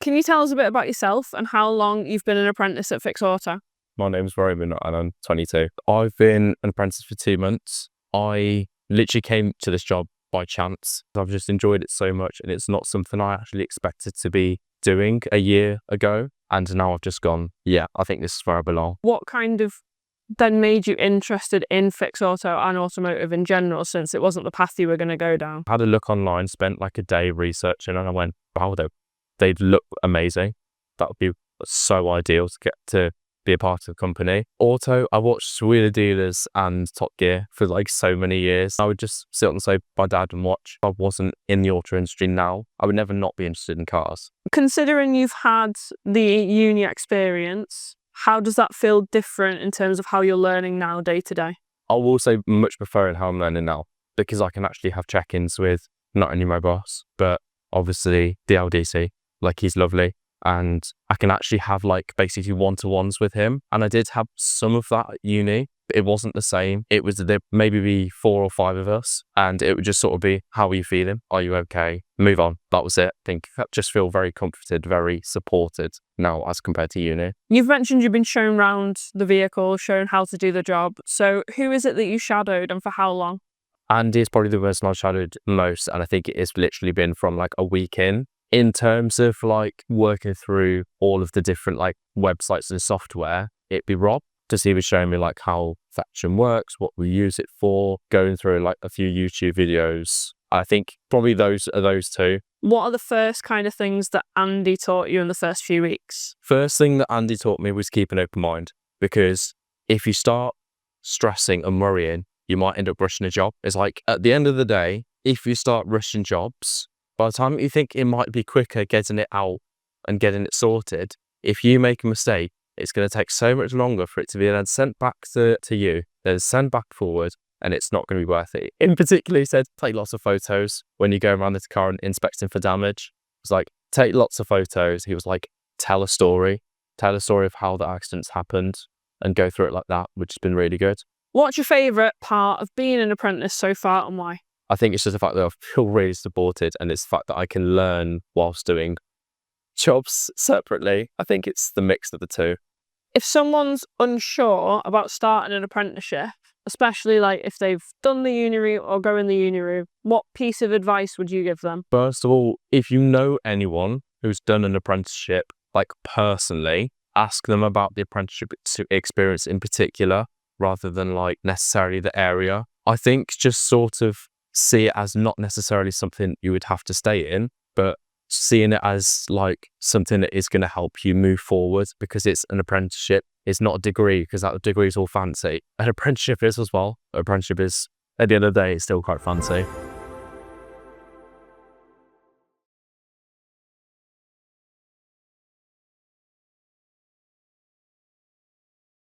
Can you tell us a bit about yourself and how long you've been an apprentice at Fix Auto? My name's Roman and I'm 22. I've been an apprentice for 2 months. I literally came to this job by chance. I've just enjoyed it so much, and it's not something I actually expected to be doing a year ago. And now I've just gone, yeah, I think this is where I belong. What kind of then made you interested in Fix Auto and automotive in general, since it wasn't the path you were going to go down? I had a look online, spent like a day researching, and I went, wow, they'd look amazing. That would be so ideal to get to be a part of the company. Auto, I watched Wheeler Dealers and Top Gear for like so many years. I would just sit on the sofa by dad and watch. If I wasn't in the auto industry now, I would never not be interested in cars. Considering you've had the uni experience, how does that feel different in terms of how you're learning now day to day? I will say much preferring how I'm learning now, because I can actually have check-ins with not only my boss, but obviously the LDC. Like, he's lovely. And I can actually have like basically one-to-ones with him. And I did have some of that at uni, but it wasn't the same. It was, there maybe be 4 or 5 of us, and it would just sort of be, how are you feeling? Are you okay? Move on. That was it. I think I just feel very comforted, very supported now as compared to uni. You've mentioned you've been shown around the vehicle, shown how to do the job. So who is it that you shadowed and for how long? Andy is probably the person I've shadowed most, and I think it has literally been from like a week in. In terms of like working through all of the different like websites and software, it'd be Rob, because he was showing me like how Faction works, what we use it for, going through like a few YouTube videos. I think probably those two. What are the first kind of things that Andy taught you in the first few weeks? First thing that Andy taught me was keep an open mind, because if you start stressing and worrying, you might end up rushing a job. It's like, at the end of the day, if you start rushing jobs, by the time you think it might be quicker getting it out and getting it sorted, if you make a mistake, it's going to take so much longer for it to be then sent back to you, then sent back forward, and it's not going to be worth it. In particular, he said, take lots of photos when you go around the car and inspecting for damage. It was like, take lots of photos. He was like, tell a story of how the accidents happened and go through it like that, which has been really good. What's your favourite part of being an apprentice so far, and why? I think it's just the fact that I feel really supported, and it's the fact that I can learn whilst doing jobs separately. I think it's the mix of the two. If someone's unsure about starting an apprenticeship, especially like if they've done the uni route or going the uni route, what piece of advice would you give them? First of all, if you know anyone who's done an apprenticeship, like personally, ask them about the apprenticeship experience in particular, rather than like necessarily the area. I think just sort of see it as not necessarily something you would have to stay in, but seeing it as like something that is going to help you move forward, because it's an apprenticeship. It's not a degree, because that degree is all fancy. An apprenticeship is as well. An apprenticeship is, at the end of the day, it's still quite fancy.